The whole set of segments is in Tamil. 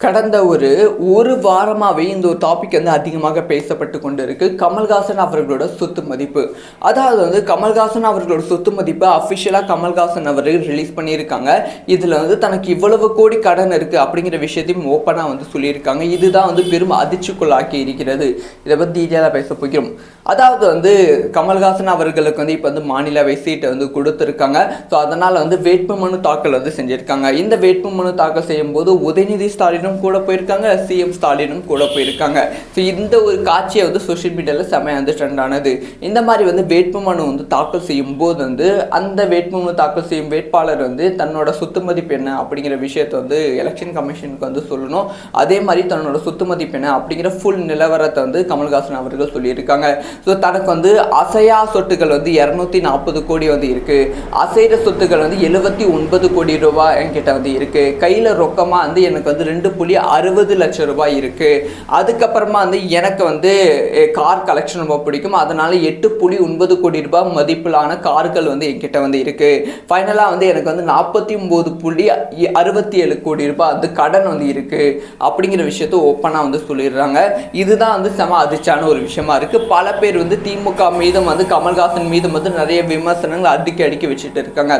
கடந்த ஒரு வாரமாகவே இந்த ஒரு டாபிக் வந்து அதிகமாக பேசப்பட்டு கொண்டு இருக்கு. கமல்ஹாசன் அவர்களோட சொத்து மதிப்பு. அதாவது வந்து கமல்ஹாசன் அவர்களோட சொத்து மதிப்பு அஃபிஷியலாக கமல்ஹாசன் அவர்கள் ரிலீஸ் பண்ணியிருக்காங்க. இதில் வந்து தனக்கு இவ்வளவு கோடி கடன் இருக்குது அப்படிங்கிற விஷயத்தையும் ஓப்பனாக வந்து சொல்லியிருக்காங்க. இதுதான் வந்து பெரும் அதிர்ச்சிக்குள்ளாக்கி இருக்கிறது. இதை பற்றி டீட்டெயிலாக பேச போகிறோம். அதாவது வந்து கமல்ஹாசன் அவர்களுக்கு வந்து இப்போ வந்து மாநிலவை சீட்டை வந்து கொடுத்துருக்காங்க. ஸோ அதனால் வந்து வேட்புமனு தாக்கல் வந்து செஞ்சுருக்காங்க. இந்த வேட்புமனு தாக்கல் செய்யும்போது உதயநிதி ஸ்டாலினும் கூட போயிருக்காங்க, சிஎம் ஸ்டாலினும் கூட போயிருக்காங்க. ஸோ இந்த ஒரு காட்சியை வந்து சோஷியல் மீடியாவில் செமையாக வந்து ட்ரெண்ட் ஆனது. இந்த மாதிரி வந்து வேட்புமனு வந்து தாக்கல் செய்யும் போது வந்து அந்த வேட்புமனு தாக்கல் செய்யும் வேட்பாளர் வந்து தன்னோட சொத்து மதிப்பு என்ன அப்படிங்கிற விஷயத்தை வந்து எலெக்ஷன் கமிஷனுக்கு வந்து சொல்லணும். அதே மாதிரி தன்னோட சொத்து மதிப்பு என்ன அப்படிங்கிற ஃபுல் நிலவரத்தை வந்து கமல்ஹாசன் அவர்கள் சொல்லியிருக்காங்க. ஸோ தனக்கு வந்து அசையா சொத்துக்கள் வந்து 240 கோடி வந்து இருக்கு. அசைற சொத்துக்கள் வந்து 79 கோடி ரூபாய் என்கிட்ட வந்து இருக்கு. கையில் ரொக்கமாக வந்து எனக்கு வந்து 2.60 லட்சம் ரூபாய் இருக்கு. அதுக்கப்புறமா வந்து எனக்கு வந்து கார் கலெக்ஷன் ரொம்ப பிடிக்கும். அதனால 8.9 கோடி ரூபாய் மதிப்பிலான கார்கள் வந்து என்கிட்ட வந்து இருக்கு. ஃபைனலாக வந்து எனக்கு வந்து 49.67 கோடி ரூபாய் வந்து கடன் வந்து இருக்கு அப்படிங்கிற விஷயத்த ஓப்பனாக வந்து சொல்லிடுறாங்க. இதுதான் வந்து செம அதிர்ச்சியான ஒரு விஷயமா இருக்கு. பல பேர் வந்து திமுக மீதும் வந்து கமல்ஹாசன் மீதும் வந்து நிறைய விமர்சனங்கள் அடுக்கி வச்சுட்டு இருக்காங்க.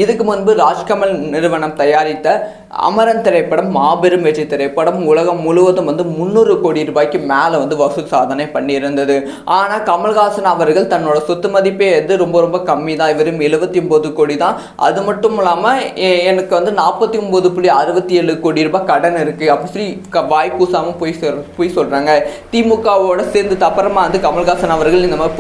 இதுக்கு முன்பு ராஜ்கமல் நிறுவனம் தயாரித்த அமரன் திரைப்படம் மாபெரும் வெற்றி திரைப்படம். உலகம் முழுவதும் வந்து 300 கோடி ரூபாய்க்கு மேலே வந்து வசூல் சாதனை பண்ணியிருந்தது. ஆனால் கமல்ஹாசன் அவர்கள் தன்னோட சொத்து மதிப்பே வந்து ரொம்ப கம்மி தான், வெறும் 79 கோடி தான். அது மட்டும் இல்லாமல் எனக்கு வந்து 49.67 கோடி ரூபாய் கடன் இருக்குது அப்படி வாய் கூசாமல் போய் சொல்கிறாங்க. திமுகவோட சேர்ந்து அப்புறமா வந்து கமல்ஹாசன் அவர்கள் இந்த மாதிரி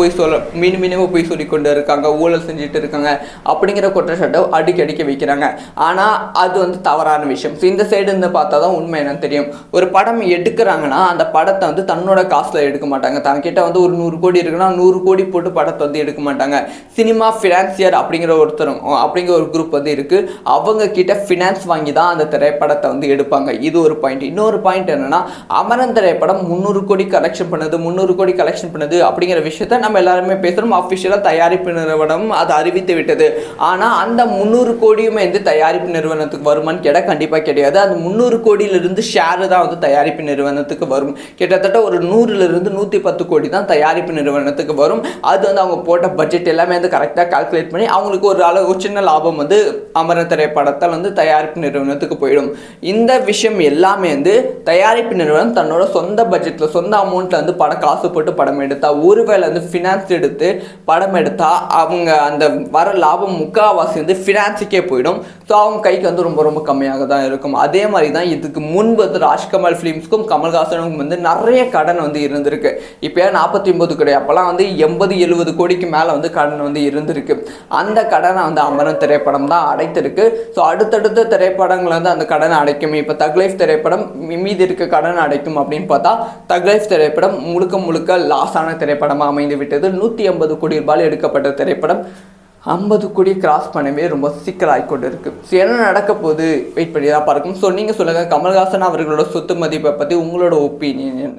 மீண்டும் போய் சொல்லி கொண்டு இருக்காங்க, ஊழல் செஞ்சுட்டு இருக்காங்க அப்படிங்கிற குற்றச்சாட்டை அடிக்கடி வைக்கிறாங்க. ஆனால் அது வந்து தவறான விஷயம். இந்த சைடு இருந்து பார்த்தா தான் உண்மை என்னன்னு தெரியும். ஒரு படம் எடுக்கிறாங்கன்னா அந்த படத்தை வந்து தன்னோட காசுல எடுக்க மாட்டாங்க. தன்கிட்ட வந்து ஒரு 100 கோடி இருக்குன்னா 100 கோடி போட்டு படத்தை வந்து எடுக்க மாட்டாங்க. சினிமா ஃபினான்சியர் அப்படிங்கிற ஒரு குரூப் வந்து இருக்கு. அவங்க கிட்ட ஃபினான்ஸ் வாங்கி தான் அந்த திரைப்படத்தை வந்து எடுப்பாங்க. இது ஒரு பாயிண்ட். இன்னொரு பாயிண்ட் என்னன்னா, அமரன் திரைப்படம் 300 கோடி கலெக்ஷன் பண்ணுது அப்படிங்கிற விஷயத்த நம்ம எல்லாருமே பேசுறோம். அஃபிஷியலா தயாரிப்பு நிறுவனம் அதை அறிவித்து விட்டது. ஆனா அந்த 300 கோடியுமே வந்து தயாரிப்பு நிறுவனத்துக்கு வருமானு கேட்டா கண்டிப்பாக கிடையாது. அந்த 300 கோடியிலிருந்து ஷேர் தான் வந்து தயாரிப்பு நிறுவனத்துக்கு வரும். கிட்டத்தட்ட ஒரு 100லிருந்து 110 கோடி தான் தயாரிப்பு நிறுவனத்துக்கு வரும். அது வந்து அவங்க போட்ட பட்ஜெட் எல்லாமே வந்து கரெக்டாக கால்குலேட் பண்ணி அவங்களுக்கு ஒரு சின்ன லாபம் வந்து அமரன் திரைப்படத்தால் வந்து தயாரிப்பு நிறுவனத்துக்கு போயிடும். இந்த விஷயம் எல்லாமே வந்து தயாரிப்பு நிறுவனம் தன்னோட சொந்த பட்ஜெட்டில் சொந்த அமௌண்ட்டில் வந்து காசு போட்டு படம் எடுத்தா, ஒருவேளை வந்து ஃபினான்ஸ் எடுத்து படம் எடுத்தா அவங்க அந்த வர லாபம் முக்கால்வாசி வந்து ஃபினான்ஸுக்கே போயிடும். ஸோ அவங்க கைக்கு வந்து ரொம்ப கம்மியாக தான் இருக்கும். அதே மாதிரி தான் இதுக்கு முன்பு வந்து ராஜ்கமல் ஃபிலிம்ஸ்க்கும் கமல்ஹாசனுக்கும் வந்து நிறைய கடன் வந்து இருந்திருக்கு. இப்போ 49 கோடி, அப்போல்லாம் வந்து 80-70 கோடிக்கு மேலே வந்து கடன் வந்து இருந்திருக்கு. அந்த கடனை வந்து அமரன் திரைப்படம் தான் அடைத்திருக்கு. ஸோ அடுத்தடுத்த திரைப்படங்கள் வந்து அந்த கடனை அடைக்கும். இப்போ தக் லைஃப் திரைப்படம் மீதி இருக்க கடன் அடைக்கும் அப்படின்னு பார்த்தா தக் லைஃப் திரைப்படம் முழுக்க லாஸான திரைப்படமாக அமைந்து விட்டது. 180 கோடி ரூபாயில் எடுக்கப்பட்ட திரைப்படம் 50 கோடி கிராஸ் பண்ணவே ரொம்ப சிக்கலாகிக்கொண்டு இருக்கு. ஸோ என்ன நடக்க போகுது வெயிட் பண்ணி தான் பார்க்கும். ஸோ நீங்கள் சொல்லுங்கள், கமல்ஹாசன் அவர்களோட சொத்து மதிப்பை பற்றி உங்களோட ஒப்பீனியன் என்ன?